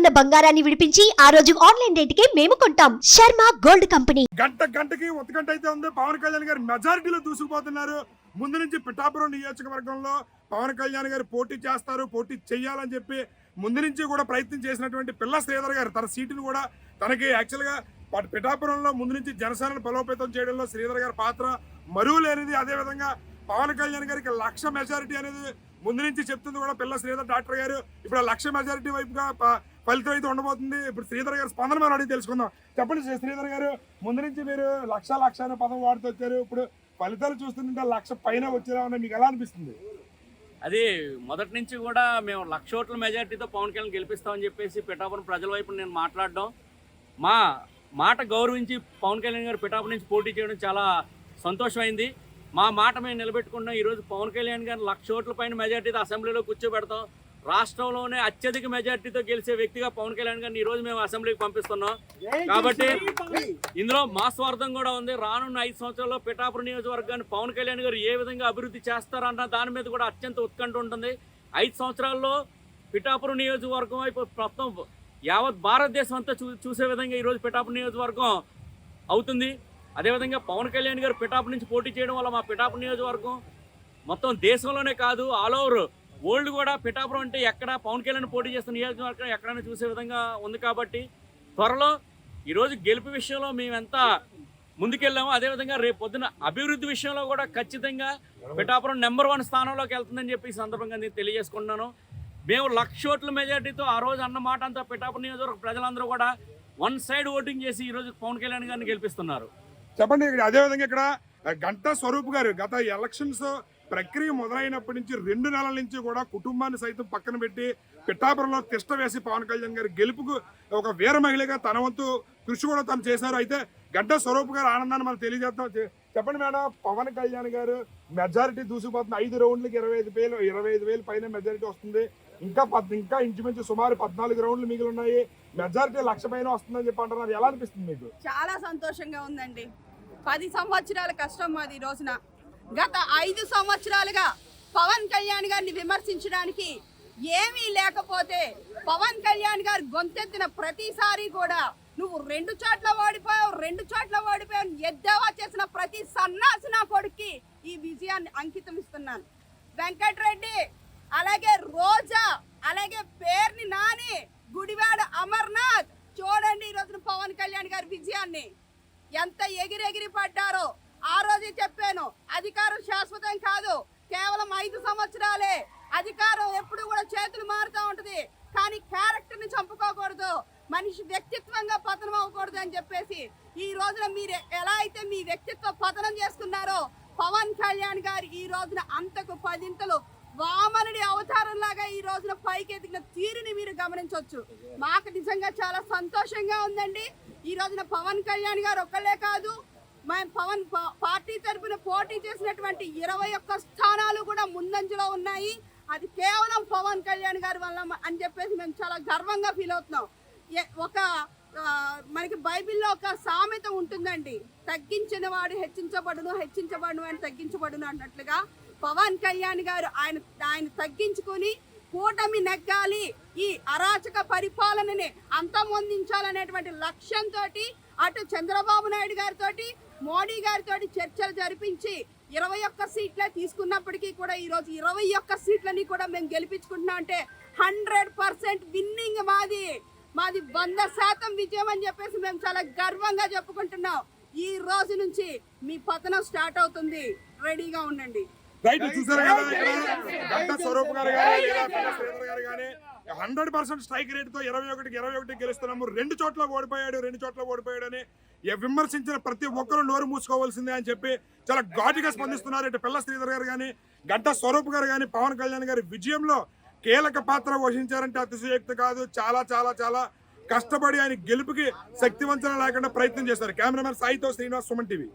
ఉన్న బంగారాన్ని విడిపించి ఆ రోజు ఆన్లైన్ రేటుకే మేము కొంటాం. Sharma gold company. గంటకి ఒత్తగంట అయితే ఉంది. పవన్ కళ్యాణ్ గారు మెజారిటీలో దూసుకుపోతున్నారు. ముందు నుంచి పిఠాపురం నియోజకవర్గంలో పవన్ కళ్యాణ్ గారు పోటీ చేస్తారు, పోటీ చేయాలని చెప్పి ముందు నుంచి కూడా ప్రయత్నం చేసినటువంటి పిల్ల శ్రీధర్ గారు తన సీటును కూడా తనకి యాక్చువల్గా పిఠాపురంలో ముందు నుంచి జనసేనను బలోపేతం చేయడంలో శ్రీధర్ గారి పాత్ర మరువు లేనిది. అదేవిధంగా పవన్ కళ్యాణ్ గారికి 1,00,000 మెజారిటీ అనేది ముందు నుంచి చెప్తుంది కూడా పిల్ల శ్రీధర్ డాక్టర్ గారు. ఇప్పుడు 1,00,000 మెజారిటీ వైపుగా ఫలితం అయితే ఉండబోతుంది. ఇప్పుడు శ్రీధర్ గారు స్పందన మనం అడిగి తెలుసుకుందాం. చెప్పండి శ్రీధర్ గారు, ముందు నుంచి మీరు 1,00,000 అనే పదం వాడుతూ వచ్చారు. ఇప్పుడు ఫలితాలు చూస్తుంటే 1,00,000 పైన వచ్చేలా ఉన్నాయి. మీకు ఎలా అనిపిస్తుంది? అది మొదటి నుంచి కూడా మేము 1,00,000 ఓట్ల మెజార్టీతో పవన్ కళ్యాణ్ గెలిపిస్తామని చెప్పేసి పిఠాపురం ప్రజల వైపు నేను మాట్లాడడం, మా మాట గౌరవించి పవన్ కళ్యాణ్ గారు పిఠాపురం నుంచి పోటీ చేయడం చాలా సంతోషమైంది. మా మాట మేము నిలబెట్టుకున్నాం. ఈరోజు పవన్ కళ్యాణ్ గారిని 1,00,000 ఓట్ల పైన మెజార్టీతో అసెంబ్లీలో కూర్చోబెడతాం. రాష్ట్రంలోనే అత్యధిక మెజార్టీతో గెలిచే వ్యక్తిగా పవన్ కళ్యాణ్ గారిని ఈరోజు మేము అసెంబ్లీకి పంపిస్తున్నాం. కాబట్టి ఇందులో మా స్వార్థం కూడా ఉంది. రానున్న 5 సంవత్సరాల్లో పిఠాపురం నియోజకవర్గాన్ని పవన్ కళ్యాణ్ గారు ఏ విధంగా అభివృద్ధి చేస్తారన్న దాని మీద కూడా అత్యంత ఉత్కంఠ ఉంటుంది. 5 సంవత్సరాల్లో పిఠాపురం నియోజకవర్గం వైపు మొత్తం యావత్ భారతదేశం అంతా చూసే విధంగా ఈరోజు పిఠాపురం నియోజకవర్గం అవుతుంది. అదేవిధంగా పవన్ కళ్యాణ్ గారు పిఠాపురం నుంచి పోటీ చేయడం వల్ల మా పిఠాపురం నియోజకవర్గం మొత్తం దేశంలోనే కాదు ఆల్ ఓవర్ వరల్డ్ కూడా పిఠాపురం అంటే ఎక్కడ పవన్ కళ్యాణ్ పోటీ చేస్తున్న నియోజకవర్గం ఎక్కడైనా చూసే విధంగా ఉంది. కాబట్టి త్వరలో ఈరోజు గెలుపు విషయంలో మేము ఎంత ముందుకెళ్ళామో అదేవిధంగా రేపు పొద్దున అభివృద్ధి విషయంలో కూడా ఖచ్చితంగా పిఠాపురం నెంబర్ 1 స్థానంలోకి వెళ్తుందని చెప్పి ఈ సందర్భంగా నేను తెలియజేసుకుంటున్నాను. మేము 1,00,000 ఓట్ల మెజార్టీతో ఆ రోజు అన్న మాట అంతా పిఠాపురం నియోజకవర్గ ప్రజలందరూ కూడా వన్ సైడ్ ఓటింగ్ చేసి ఈరోజు పవన్ కళ్యాణ్ గారిని గెలిపిస్తున్నారు. చెప్పండి. అదేవిధంగా ఇక్కడ గంటా స్వరూప్ గారు గత ఎలక్షన్స్ ప్రక్రియ మొదలైనప్పటి నుంచి 2 నెలల నుంచి కూడా కుటుంబాన్ని సైతం పక్కన పెట్టి పిఠాపురంలో తిష్ట వేసి పవన్ కళ్యాణ్ గారి గెలుపుకు ఒక వీర మహిళగా తన వంతు కృషి కూడా తను చేశారు. అయితే గంటా స్వరూప్ గారు ఆనందాన్ని మనం తెలియజేస్తాం. చెప్పండి మేడం, పవన్ కళ్యాణ్ గారు మెజారిటీ దూసుకుపోతుంది. 5 రౌండ్లకి 25,000 పైన మెజారిటీ వస్తుంది. ఇంకా ఇంచుమించు సుమారు 14 రౌండ్లు మిగిలి ఉన్నాయి. మెజారిటీ 1,00,000 పైన వస్తుందని చెప్పి అంటున్నారు. ఎలా అనిపిస్తుంది మీకు? చాలా సంతోషంగా ఉందండి. 10 సంవత్సరాల కష్టం మాది. ఈ రోజున గత 5 సంవత్సరాలుగా పవన్ కళ్యాణ్ గారిని విమర్శించడానికి ఏమీ లేకపోతే పవన్ కళ్యాణ్ గారు గొంతెత్తిన ప్రతిసారి కూడా నువ్వు 2 చోట్ల ఓడిపోయావు ఎద్దేవా చేసిన ప్రతి సన్నాసి నా కొడుక్కి ఈ విజయాన్ని అంకితం ఇస్తున్నాను. వెంకటరెడ్డి, అలాగే రోజా, అలాగే పేర్ని నాని, గుడివాడ అమర్నాథ్, చూడండి ఈ రోజున పవన్ కళ్యాణ్ గారి విజయాన్ని ఎంత ఎగిరెగిరి పడ్డారో. ఆ రోజే చెప్పాను, అధికారం శాశ్వతం కాదు, కేవలం 5 సంవత్సరాలే. అధికారం ఎప్పుడు కూడా చేతులు మారుతూ ఉంటుంది, కానీ క్యారెక్టర్ని చంపుకోకూడదు, మనిషి వ్యక్తిత్వంగా పతనం అవ్వకూడదు అని చెప్పేసి ఈ రోజున మీరు ఎలా అయితే మీ వ్యక్తిత్వ పతనం చేసుకున్నారో పవన్ కళ్యాణ్ గారు ఈ రోజున అంతకు 10 వామనుడి అవతారంలాగా ఈ రోజున పైకి ఎదిగిన తీరుని మీరు గమనించవచ్చు. మాకు నిజంగా చాలా సంతోషంగా ఉందండి. ఈ రోజున పవన్ కళ్యాణ్ గారు ఒక్కళ్ళే కాదు, పవన్ పార్టీ తరఫున పోటీ చేసినటువంటి 21 స్థానాలు కూడా ముందంజలో ఉన్నాయి. అది కేవలం పవన్ కళ్యాణ్ గారి వల్ల అని చెప్పేసి మేము చాలా గర్వంగా ఫీల్ అవుతున్నాం. మనకి బైబిల్లో ఒక సామెత ఉంటుందండి, తగ్గించిన వాడు హెచ్చించబడును అని తగ్గించబడును అన్నట్లుగా పవన్ కళ్యాణ్ గారు ఆయన తగ్గించుకుని కూటమి నెగ్గాలి, ఈ అరాచక పరిపాలనని అంతమొందించాలనేటువంటి లక్ష్యంతో అటు చంద్రబాబు నాయుడు గారితో మోడీ గారితో చర్చలు జరిపించి 21 సీట్లే తీసుకున్నప్పటికీ కూడా ఈరోజు 21 సీట్లని కూడా మేము గెలిపించుకుంటున్నాం. అంటే 100% విన్నింగ్ మాది 100% విజయం అని చెప్పేసి మేము చాలా గర్వంగా చెప్పుకుంటున్నాం. ఈ రోజు నుంచి మీ పతనం స్టార్ట్ అవుతుంది, రెడీగా ఉండండి. రైట్, చూసారు కదా గంటా స్వరూప్ గారు కానీ 100% స్ట్రైక్ రేట్ తో 21 గెలుస్తున్నాము. 2 చోట్ల ఓడిపోయాడు అని విమర్శించిన ప్రతి ఒక్కరు నోరు మూసుకోవాల్సిందే అని చెప్పి చాలా ఘాటుగా స్పందిస్తున్నారు. ఇటు పిల్ల శ్రీధర్ గారు కానీ గంటా స్వరూప్ గారు కానీ పవన్ కళ్యాణ్ గారి విజయంలో కీలక పాత్ర వహించారంటే అతిశయోక్తి కాదు. చాలా కష్టపడి ఆయన గెలుపుకి శక్తివంచన లేకుండా ప్రయత్నం చేశారు. కెమెరామెన్ సాయితో శ్రీనివాస్, సుమన్ టీవీ.